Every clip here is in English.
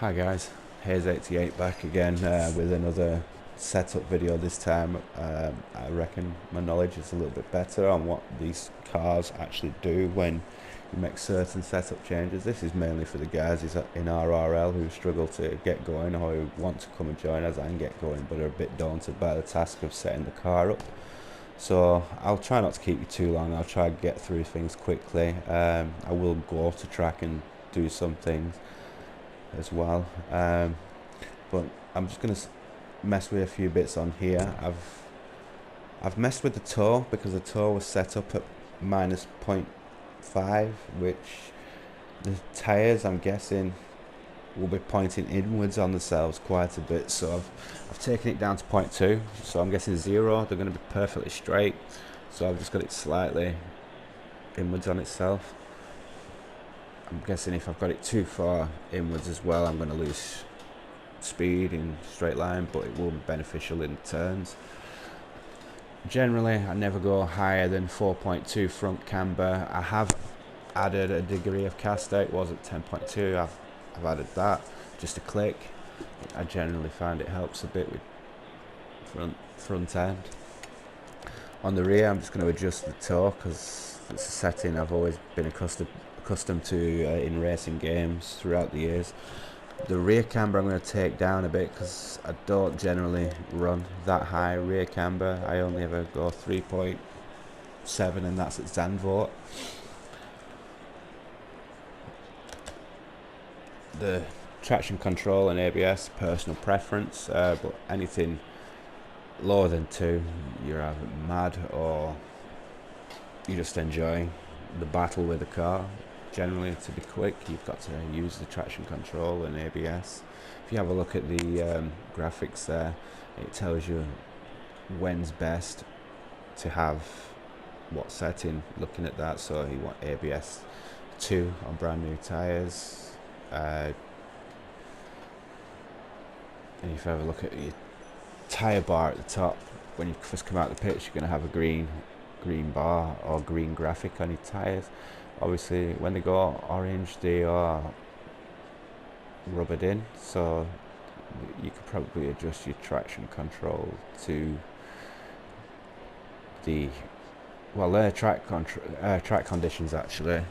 Hi guys, Hayes88 back again with another setup video. This time I reckon my knowledge is a little bit better on what these cars actually do when you make certain setup changes. This is mainly for the guys in RRL who struggle to get going or who want to come and join us and get going but are a bit daunted by the task of setting the car up. So I'll try not to keep you too long. I'll try to get through things quickly. I will go to track and do some things as well, but I'm just gonna mess with a few bits on here. I've messed with the toe because the toe was set up at minus 0.5, which the tires, I'm guessing, will be pointing inwards on themselves quite a bit, so I've taken it down to 0.2, so I'm guessing 0, they're going to be perfectly straight, so I've just got it slightly inwards on itself. I'm guessing if I've got it too far inwards as well, I'm going to lose speed in straight line, but it will be beneficial in turns. Generally, I never go higher than 4.2 front camber. I have added a degree of caster. It was at 10.2. I've added that, just a click. I generally find it helps a bit with front end. On the rear, I'm just going to adjust the toe because it's a setting I've always been accustomed to in racing games throughout the years. The rear camber I'm going to take down a bit because I don't generally run that high rear camber. I only ever go 3.7 and that's at Zandvoort. The traction control and ABS, personal preference, but anything lower than 2, you're either mad or you just enjoy the battle with the car. Generally, to be quick, you've got to use the traction control and ABS. If you have a look at the graphics there, it tells you when's best to have what setting. Looking at that, so you want ABS 2 on brand new tyres. And if you have a look at your tyre bar at the top, when you first come out of the pitch, you're going to have a green bar or green graphic on your tyres. Obviously, when they go orange, they are rubbered in, so you could probably adjust your traction control to the track conditions actually.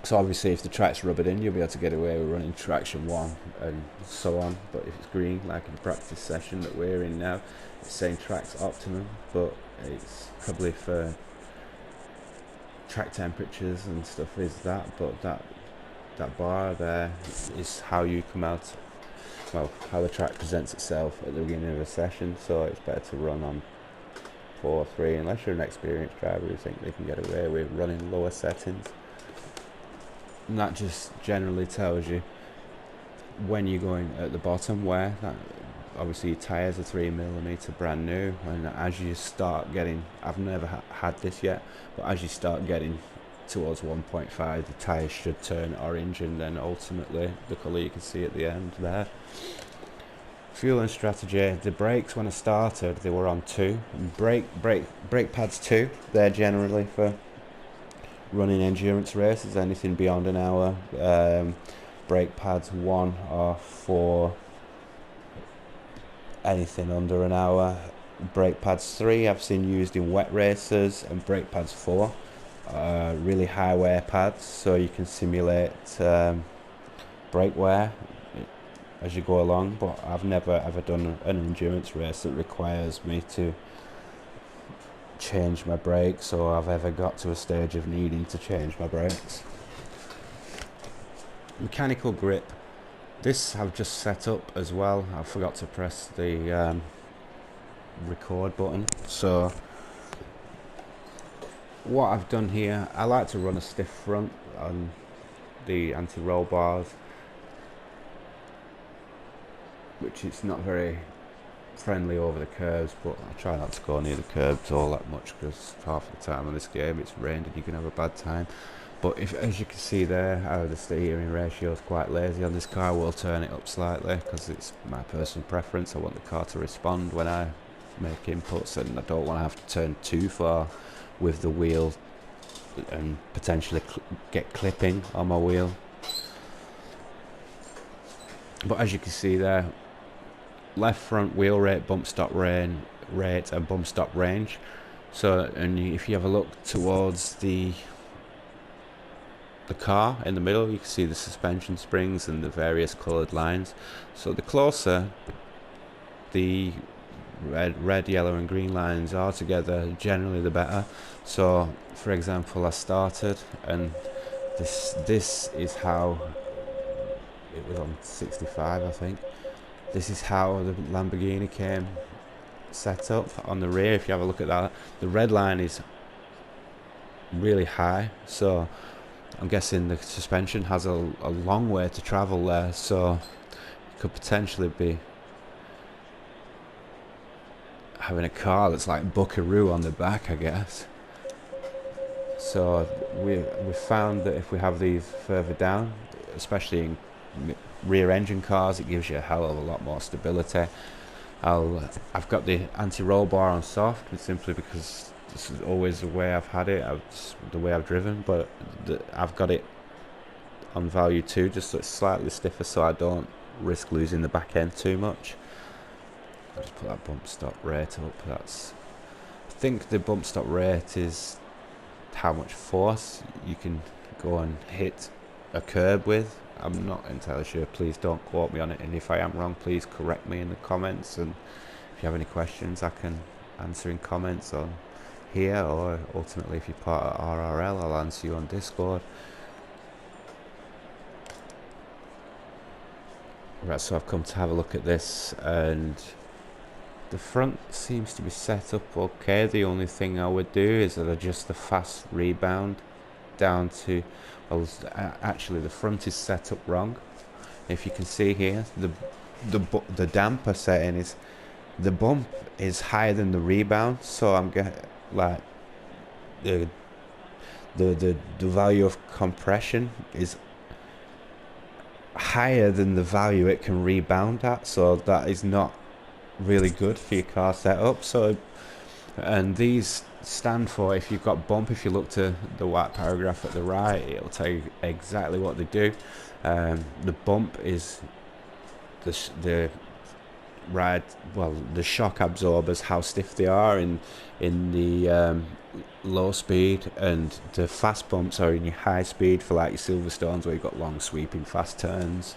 So obviously, if the track's rubbered in, you'll be able to get away with running traction 1 and so on. But if it's green, like in the practice session that we're in now, it's saying track's optimum, but it's probably for track temperatures and stuff is that, but that bar there is how you come out, well, how the track presents itself at the beginning of a session. So it's better to run on 4.3 unless you're an experienced driver who think they can get away with running lower settings. And that just generally tells you when you're going at the bottom, where that obviously your tyres are 3mm brand new, and as you start getting, I've never had this yet, but as you start getting towards 1.5, the tyres should turn orange, and then ultimately the colour you can see at the end there. Fuel and strategy. The brakes, when I started, they were on 2. Brake pads 2. They're generally for running endurance races, anything beyond an hour. Brake pads 1 are for anything under an hour. Brake pads 3 I've seen used in wet races, and brake pads 4 are really high wear pads, so you can simulate brake wear as you go along. But I've never ever done an endurance race that requires me to change my brakes, or I've ever got to a stage of needing to change my brakes. Mechanical grip. This I've just set up as well. I forgot to press the record button. So what I've done here, I like to run a stiff front on the anti-roll bars, which is not very friendly over the curves, but I try not to go near the curbs all that much because half the time on this game it's rained and you can have a bad time. But if, as you can see there, how the steering ratio is quite lazy on this car, I will turn it up slightly because it's my personal preference. I want the car to respond when I make inputs, and I don't want to have to turn too far with the wheel and potentially get clipping on my wheel. But as you can see there, left front wheel rate, bump stop rate, and bump stop range. So, and if you have a look towards the car in the middle, you can see the suspension springs and the various coloured lines. So the closer the red, yellow and green lines are together, generally the better. So for example, I started, and this is how it was on 65, I think. This is how the Lamborghini came set up on the rear. If you have a look at that, the red line is really high, so I'm guessing the suspension has a long way to travel there, so it could potentially be having a car that's like Buckaroo on the back, I guess. So we found that if we have these further down, especially in rear engine cars, it gives you a hell of a lot more stability. I've got the anti-roll bar on soft, simply because this is always the way I've had it, the way I've driven, but I've got it on value 2, just so it's slightly stiffer, so I don't risk losing the back end too much. I'll just put that bump stop rate up. I think the bump stop rate is how much force you can go and hit a curb with. I'm not entirely sure, please don't quote me on it, and if I am wrong, please correct me in the comments, and if you have any questions I can answer in comments on here, or ultimately if you're part of RRL, I'll answer you on Discord. Right, so I've come to have a look at this, and the front seems to be set up okay. The only thing I would do is adjust the fast rebound down to, well, actually the front is set up wrong. If you can see here, the damper setting is, the bump is higher than the rebound, so I'm getting like the value of compression is higher than the value it can rebound at, so that is not really good for your car setup. So, and these stand for, if you've got bump, if you look to the white paragraph at the right, it'll tell you exactly what they do. The bump is the shock absorbers, how stiff they are in the low speed, and the fast bumps are in your high speed for like your Silverstones, where you've got long sweeping fast turns.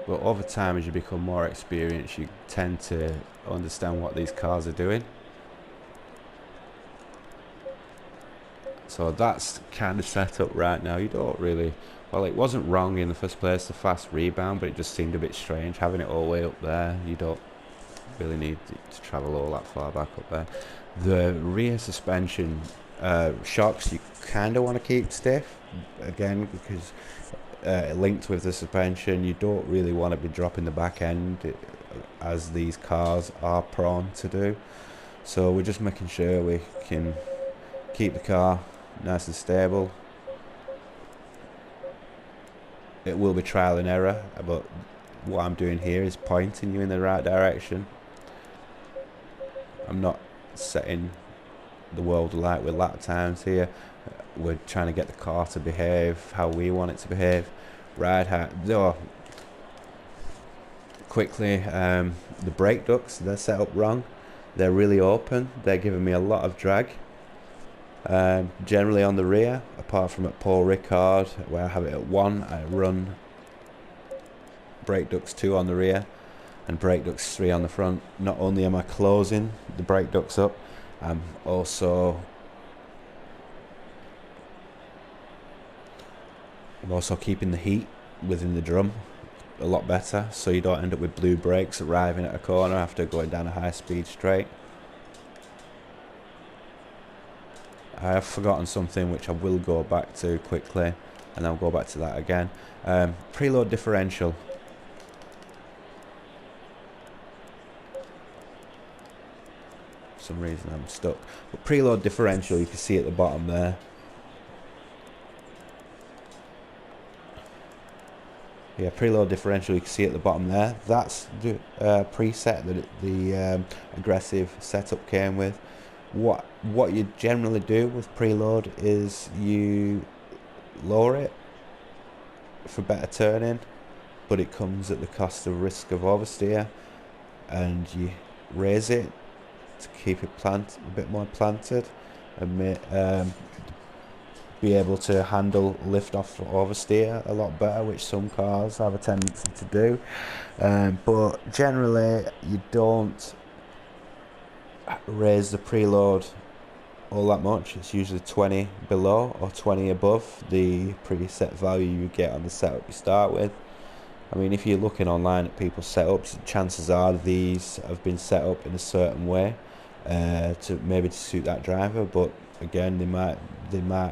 But over time, as you become more experienced, you tend to understand what these cars are doing. So that's kind of set up right now. You don't really, well, it wasn't wrong in the first place, the fast rebound, but it just seemed a bit strange having it all the way up there. You don't really need to travel all that far back up there. The rear suspension shocks you kind of want to keep stiff, again, because linked with the suspension, you don't really want to be dropping the back end, as these cars are prone to do. So we're just making sure we can keep the car nice and stable. It will be trial and error, but what I'm doing here is pointing you in the right direction. I'm not setting the world alight with lap times here. We're trying to get the car to behave how we want it to behave. Ride height, though, quickly, the brake ducts, they're set up wrong. They're really open. They're giving me a lot of drag. Generally on the rear, apart from at Paul Ricard, where I have it at 1, I run brake ducts 2 on the rear and brake ducts 3 on the front. Not only am I closing the brake ducts up, I'm also keeping the heat within the drum a lot better, so you don't end up with blue brakes arriving at a corner after going down a high speed straight. I have forgotten something which I will go back to quickly, and I'll go back to that again. Preload differential. For some reason I'm stuck. But preload differential, you can see at the bottom there. Yeah, preload differential, you can see at the bottom there. That's the preset that the aggressive setup came with. What you generally do with preload is you lower it for better turning, but it comes at the cost of risk of oversteer, and you raise it to keep it a bit more planted, and be able to handle lift off oversteer a lot better, which some cars have a tendency to do. But generally you don't raise the preload all that much. It's usually 20 below or 20 above the preset value you get on the setup you start with. I mean, if you're looking online at people's setups, chances are these have been set up in a certain way to suit that driver, but again, they might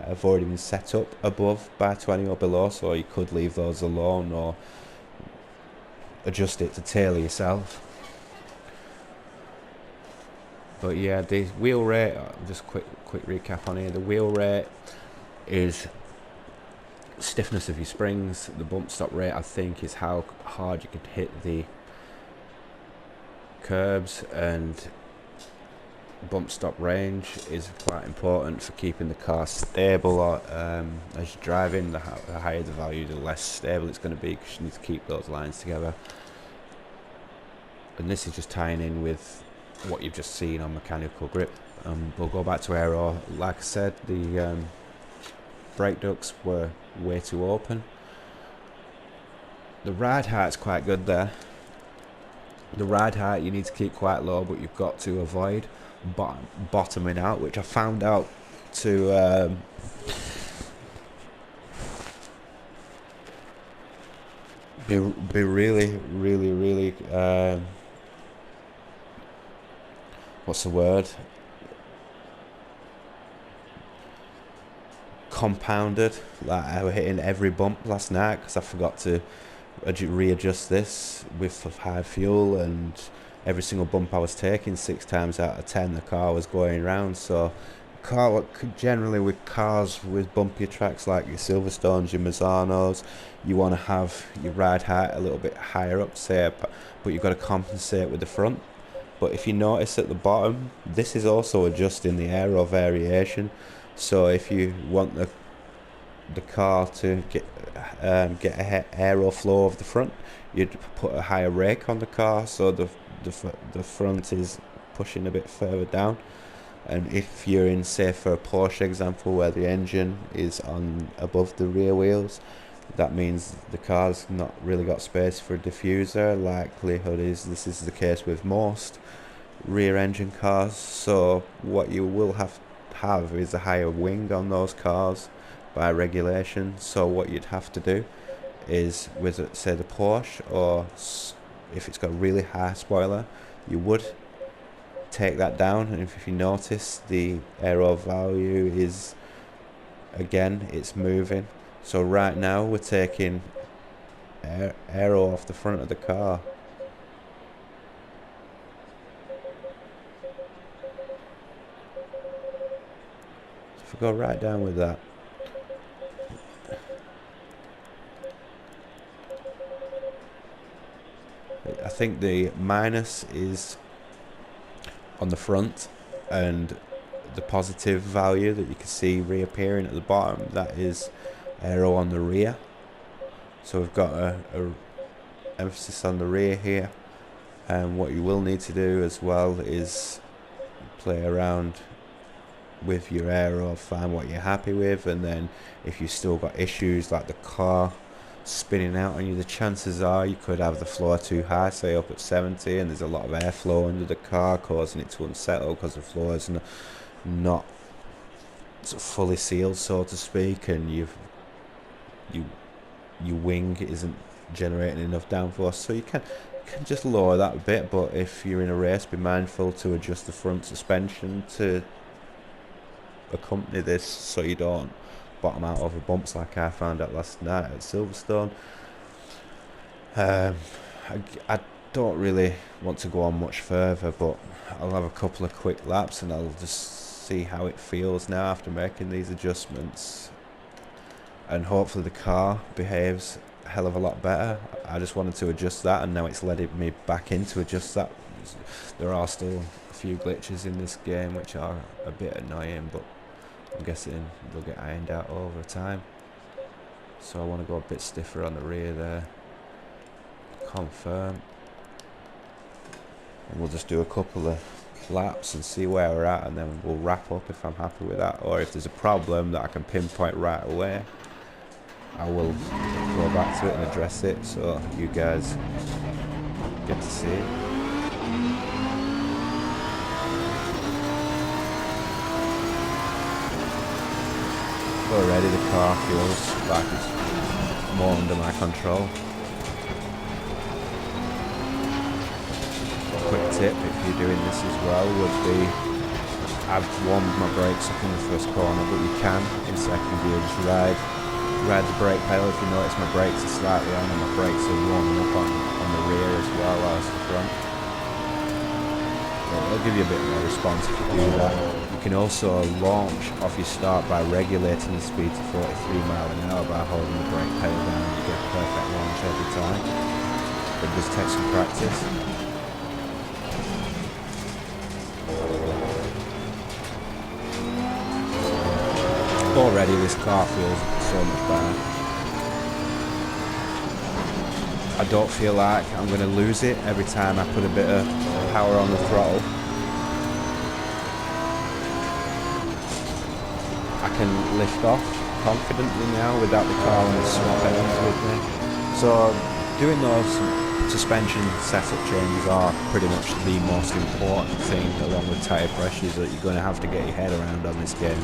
have already been set up above by 20 or below, so you could leave those alone or adjust it to tailor yourself. But yeah, the wheel rate, just quick recap on here. The wheel rate is stiffness of your springs. The bump stop rate, I think, is how hard you can hit the curbs, and bump stop range is quite important for keeping the car stable. As you're driving, the higher the value, the less stable it's going to be, because you need to keep those lines together. And this is just tying in with what you've just seen on mechanical grip. We'll go back to aero. Like I said, the brake ducts were way too open. The ride height's quite good there. The ride height you need to keep quite low, but you've got to avoid bottoming out, which I found out to be really what's the word, compounded. Like, I was hitting every bump last night because I forgot to readjust this with high fuel, and every single bump I was taking, 6 times out of 10 the car was going round. So generally with cars with bumpier tracks like your Silverstones, your Mazzanos, you want to have your ride height a little bit higher up, say, but you've got to compensate with the front. But if you notice at the bottom, this is also adjusting the aero variation. So if you want the car to get a aero flow of the front, you'd put a higher rake on the car, so the front is pushing a bit further down. And if you're in, say, for a Porsche example, where the engine is on above the rear wheels, that means the car's not really got space for a diffuser. Likelihood is this is the case with most rear engine cars. So what you will have is a higher wing on those cars by regulation. So what you'd have to do is, with, say, the Porsche, or if it's got a really high spoiler, you would take that down. And if you notice, the aero value is, again, it's moving. So right now we're taking aero off the front of the car. So if we go right down with that, I think the minus is on the front, and the positive value that you can see reappearing at the bottom, that is aero on the rear. So we've got a emphasis on the rear here, and what you will need to do as well is play around with your aero, find what you're happy with, and then if you've still got issues like the car spinning out on you, the chances are you could have the floor too high, say up at 70, and there's a lot of airflow under the car causing it to unsettle because the floor is not sort of fully sealed, so to speak, and your wing isn't generating enough downforce. So you can just lower that a bit, but if you're in a race, be mindful to adjust the front suspension to accompany this, so you don't bottom out over bumps like I found out last night at Silverstone. I don't really want to go on much further, but I'll have a couple of quick laps and I'll just see how it feels now after making these adjustments, and hopefully the car behaves a hell of a lot better. I just wanted to adjust that, and now it's letting me back in to adjust that. There are still a few glitches in this game which are a bit annoying, but I'm guessing they'll get ironed out over time. So I want to go a bit stiffer on the rear there. Confirm. And we'll just do a couple of laps and see where we're at, and then we'll wrap up if I'm happy with that. Or if there's a problem that I can pinpoint right away, I will go back to it and address it, so you guys get to see it. Already the car feels like it's more under my control. A quick tip if you're doing this as well would be, I've warmed my brakes up in the first corner, but you can in second gear just ride the brake pedal. If you notice my brakes are slightly on and my brakes are warming up on the rear as well as the front. It'll give you a bit more response if you do that. You can also launch off your start by regulating the speed to 43 miles an hour by holding the brake pedal down. You get a perfect launch every time. It does take some practice. Already this car feels so much better. I don't feel like I'm going to lose it every time I put a bit of power on the throttle. I can lift off confidently now without the car on the swap ends with me. So doing those suspension setup changes are pretty much the most important thing, along with tyre pressures, that you're going to have to get your head around on this game.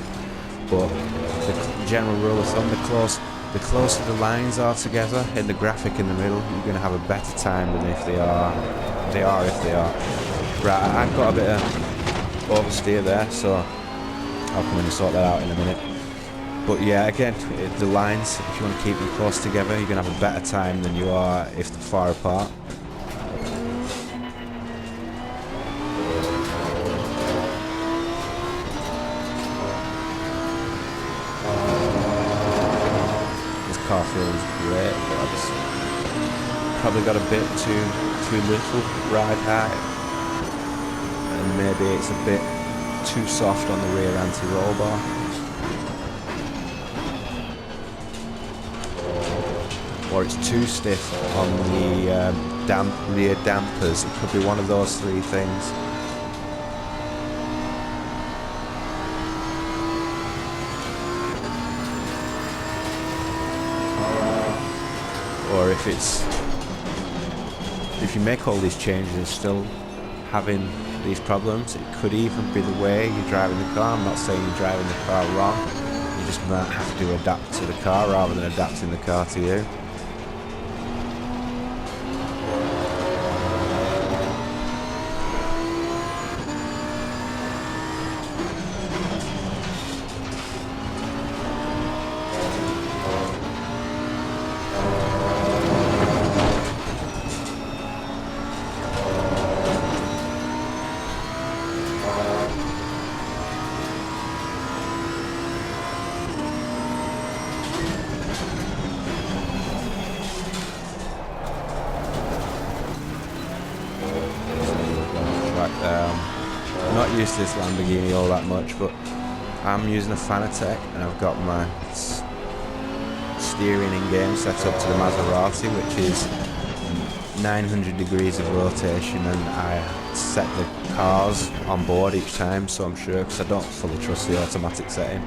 But the general rule of thumb, the closer the lines are together in the graphic in the middle, you're going to have a better time than if they are. Right, I've got a bit of oversteer there, so I'll come in and sort that out in a minute. But yeah, again, the lines, if you want to keep them close together, you're going to have a better time than you are if they're far apart. Car feels great, but I just probably got a bit too little ride height, and maybe it's a bit too soft on the rear anti-roll bar. Or it's too stiff on the rear dampers. It could be one of those three things. Or if you make all these changes and still having these problems, it could even be the way you're driving the car. I'm not saying you're driving the car wrong, you just might have to adapt to the car rather than adapting the car to you. I'm not used to this Lamborghini all that much, but I'm using a Fanatec and I've got my steering in game set up to the Maserati, which is 900 degrees of rotation, and I set the cars on board each time, so I'm sure, because I don't fully trust the automatic setting.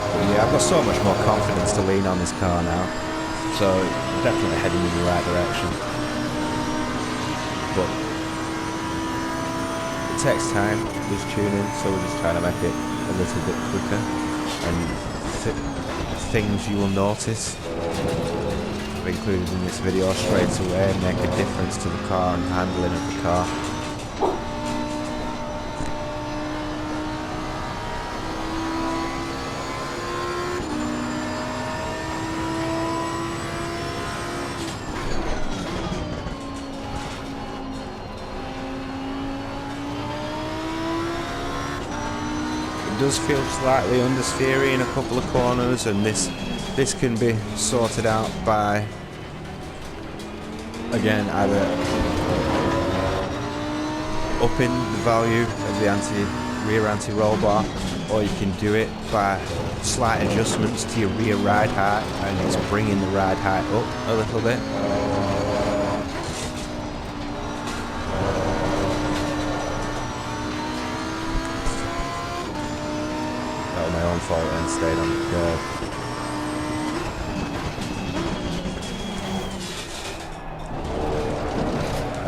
But yeah, I've got so much more confidence to lean on this car now. So definitely heading in the right direction, but it takes time, this tuning, so we're just trying to make it a little bit quicker. And things you will notice, I've included in this video straight away, make a difference to the car and handling of the car. It does feel slightly understeery in a couple of corners, and this can be sorted out by, again, either upping the value of the rear anti-roll bar, or you can do it by slight adjustments to your rear ride height, and it's bringing the ride height up a little bit. That was my own fault and stayed on the curve.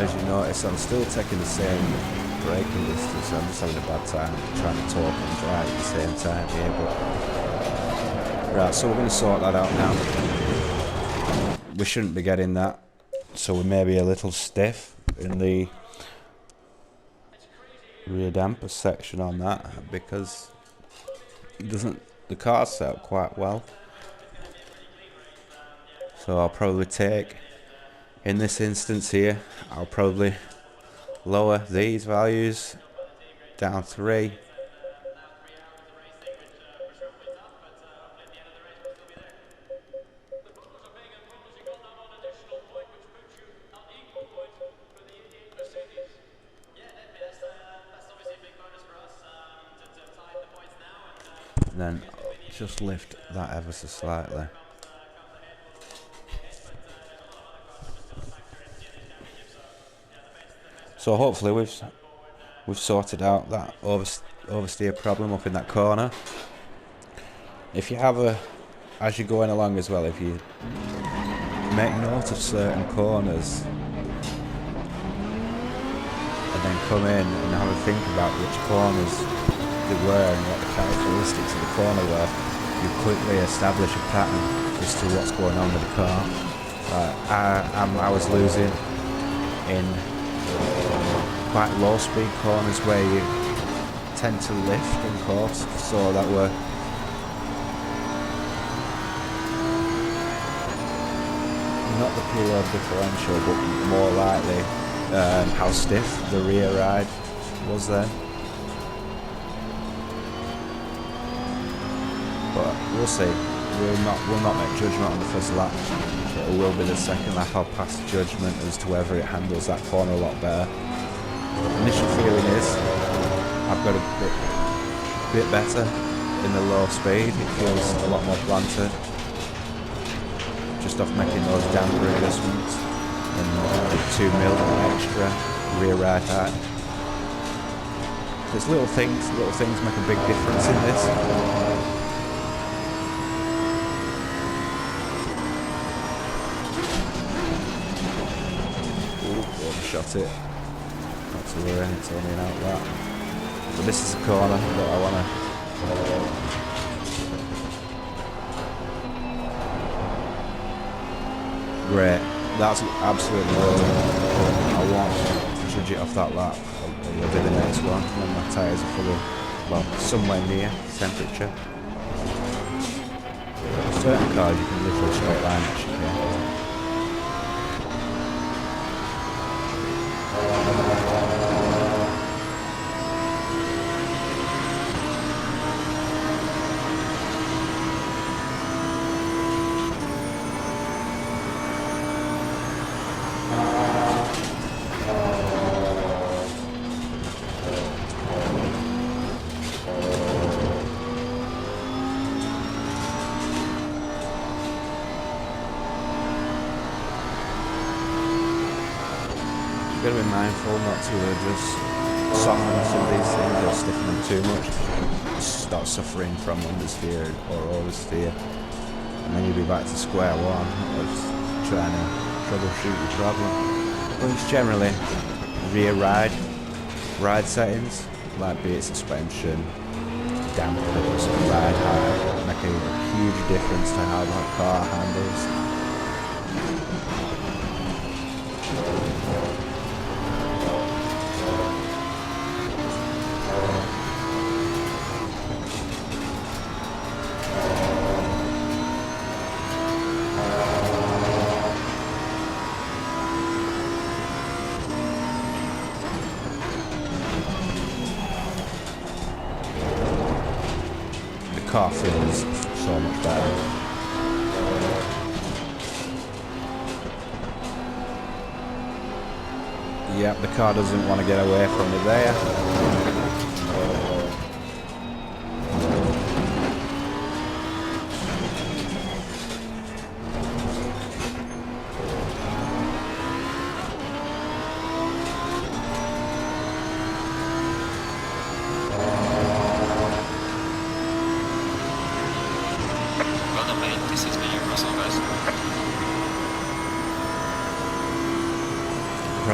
As you notice, I'm still taking the same braking distance, so I'm just having a bad time trying to talk and drive at the same time here. But right, so we're going to sort that out now. We shouldn't be getting that, so we may be a little stiff in the rear damper section on that, because the car's set up quite well. So I'll probably take, in this instance here, I'll probably lower these values down 3. And then just lift that ever so slightly. So hopefully we've sorted out that oversteer problem up in that corner. If you have as you're going along as well, if you make note of certain corners and then come in and have a think about which corners they were and what the characteristics of the corner were, you quickly establish a pattern as to what's going on with the car. I was losing in quite low speed corners where you tend to lift, of course, so that were not the preload differential, but more likely how stiff the rear ride was then. But we'll see. We'll not make judgment on the first lap. It will be the second lap I'll pass judgment as to whether it handles that corner a lot better. Initial feeling is I've got a bit better in the low speed. It feels a lot more planted, just off making those damper adjustments and 2 mil extra rear ride height. There's little things make a big difference in this. Overshot it. Not to worry, it's only an outlet. But this is a corner that I want to. Great, that's absolutely awesome. I want to judge it off that lap. I'll do the next one when my tyres are fully, well, somewhere near temperature. Certain cars you can literally straight line actually here. You've got to be mindful not to just soften some of these things or stiffen them too much. Start suffering from understeer or oversteer, and then you'll be back to square one of trying to troubleshoot your problem. But it's generally rear ride settings, like be it suspension, dampers, ride height, make a huge difference to how that car handles. Car feels so much better. Yep, the car doesn't want to get away from me there.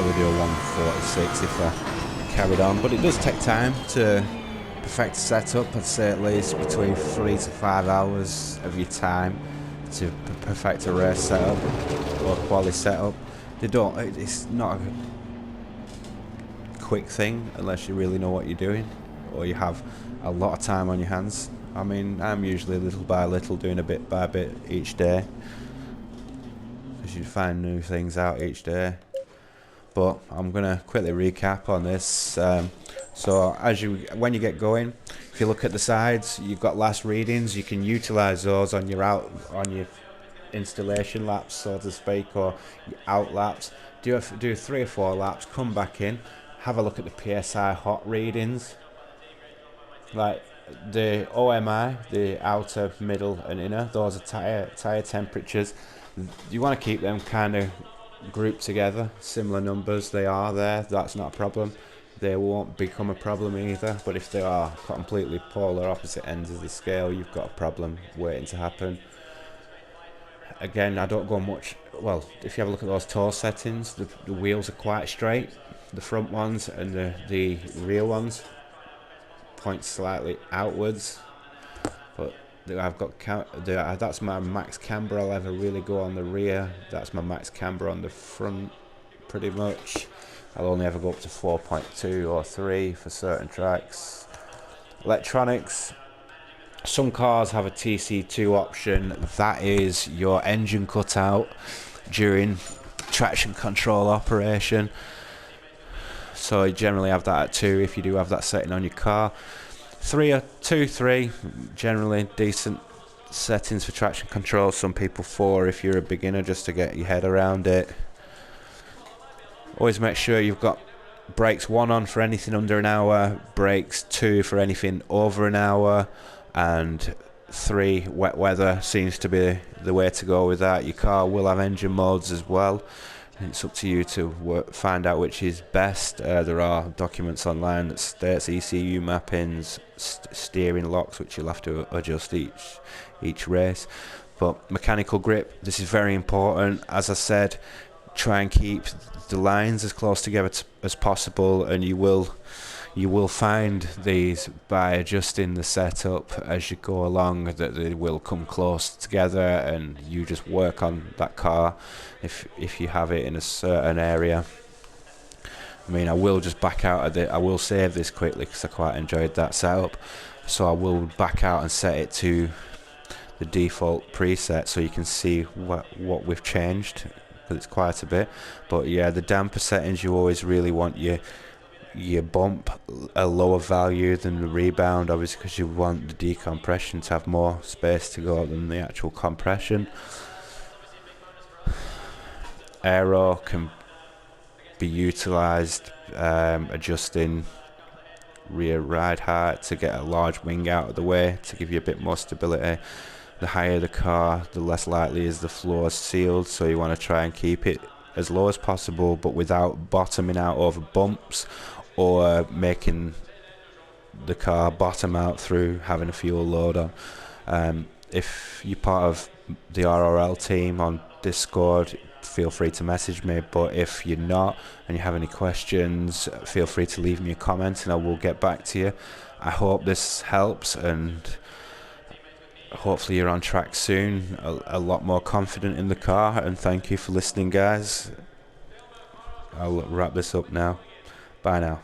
probably do a 146 if I carried on, but it does take time to perfect a setup. I'd say at least between 3 to 5 hours of your time to perfect a race setup or a quali setup. It's not a quick thing unless you really know what you're doing or you have a lot of time on your hands. I mean, I'm usually little by little doing a bit by bit each day, because you find new things out each day. But I'm gonna quickly recap on this. So when you get going, if you look at the sides, you've got last readings. You can utilize those on your installation laps, so to speak, or your out laps. Do 3 or 4 laps, come back in, have a look at the PSI hot readings, like the OMI, the outer, middle and inner. Those are tire temperatures. You want to keep them kind of grouped together, similar numbers. They are there, that's not a problem. They won't become a problem either, but if they are completely polar opposite ends of the scale, you've got a problem waiting to happen. Again, I don't go much. Well, if you have a look at those toe settings, the wheels are quite straight, the front ones, and the rear ones point slightly outwards. But I've got that's my max camber I'll ever really go on the rear. That's my max camber on the front, pretty much. I'll only ever go up to 4.2 or 3 for certain tracks. Electronics. Some cars have a TC2 option. That is your engine cutout during traction control operation. So you generally have that at 2 if you do have that setting on your car. 3, generally decent settings for traction control. Some people 4 if you're a beginner, just to get your head around it. Always make sure you've got brakes 1 on for anything under an hour, brakes 2 for anything over an hour, and 3, wet weather seems to be the way to go with that. Your car will have engine modes as well. It's up to you to find out which is best. There are documents online that states ECU mappings, steering locks, which you'll have to adjust each race. But mechanical grip, this is very important. As I said, try and keep the lines as close together as possible, and you will find these by adjusting the setup as you go along, that they will come close together, and you just work on that car if you have it in a certain area. I mean, I will just back out of it. I will save this quickly because I quite enjoyed that setup, so I will back out and set it to the default preset so you can see what we've changed, because it's quite a bit. But yeah, the damper settings, you always really want your bump a lower value than the rebound, obviously, because you want the decompression to have more space to go than the actual compression. Aero can be utilized adjusting rear ride height to get a large wing out of the way to give you a bit more stability. The higher the car, the less likely is the floor is sealed, so you want to try and keep it as low as possible, but without bottoming out over bumps or making the car bottom out through having a fuel load on. If you're part of the RRL team on Discord, feel free to message me, but if you're not and you have any questions, feel free to leave me a comment and I will get back to you. I hope this helps, and hopefully you're on track soon, a lot more confident in the car. And thank you for listening, guys. I'll wrap this up now. Bye now.